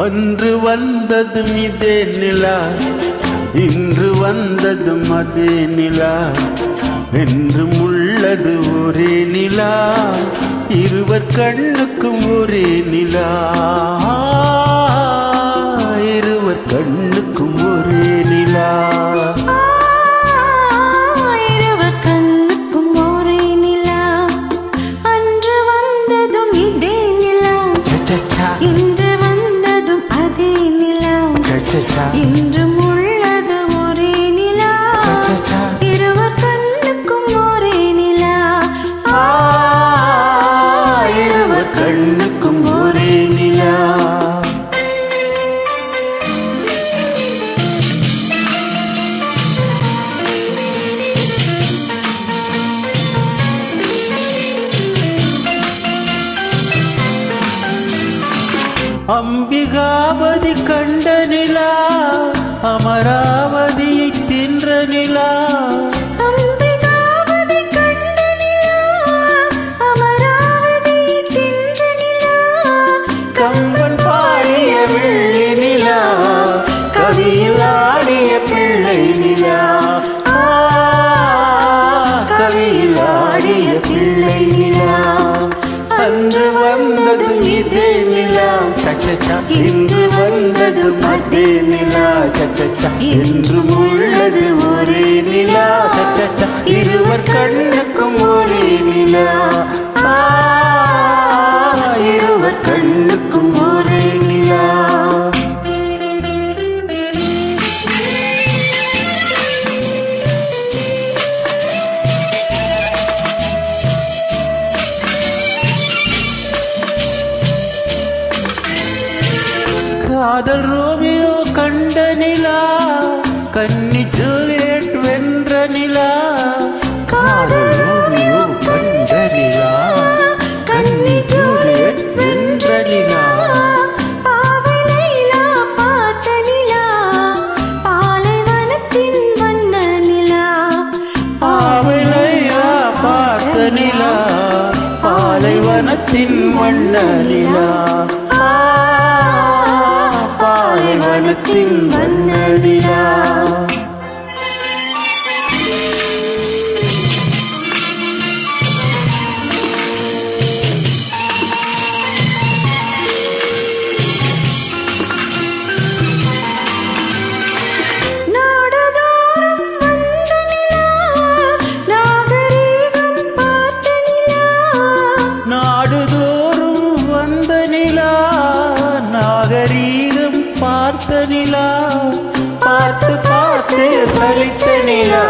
அன்று வந்ததும் இதே நிலா, இன்று வந்ததும் அதே நிலா, என்றும் உள்ளது ஒரே நிலா, இருவர் கண்ணுக்கும் ஒரே நிலா, இருவர் கண்ணுக்கும் ஒரே நிலா. இன்று வந்ததும் அதே நிலா, இன்றும் உள்ளது ஒரே நிலா, இருவர் கண்ணுக்கும் ஒரே நிலா, இருவர் கண்ணுக்கும் ஒரே நிலா. அம்பிகாபதி கண்ட நிலா, அமராவதியை தின்ற நிலா, அம்பிகாபதி கண்ட நிலா, அமராவதியை தின்ற நிலா, கம்பன் பாடிய வெள்ளி நிலா, கவியில் ஆடிய பிள்ளை நிலா, கவியில் ஆடிய பிள்ளை நிலா. அன்று வந்ததும் இதே நிலா, இன்று வந்ததும் அதே நிலா, என்றும் உள்ளது ஒரே நிலா, இருவர் கண்ணுக்கும் ஒரே நிலா, இருவர் கண்ணுக்கும் ஒரே நிலா. காதல் ரோமியோ கண்ட நிலா, கன்னி ஜூலியட் வென்ற நிலா, காதல் ரோமியோ கண்ட நிலா, கன்னி ஜூலியட் வென்ற நிலா, பாவலைலா பார்த்த நிலா, பாலைவனத்தின் வண்ண நிலா, பாவலைலா பார்த்த நிலா, பாலைவனத்தின் வண்ண நிலா, பாலைவனத்தின் வண்ண நிலா. நாடுதோறும் வந்த நிலா, நாகரீகம் பார்த்த நிலா, பார்த்து பார்த்து சலித்த நிலா,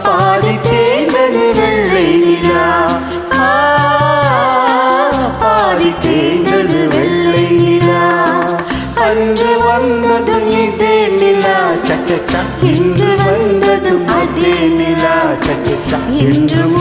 பாதி தேய்ந்தது வெள்ளை நிலா, பாதி தேய்ந்தது வெள்ளை நிலா. அன்று வந்ததும் இதே நிலா, இன்று வந்ததும் அதே நிலா, என்றும்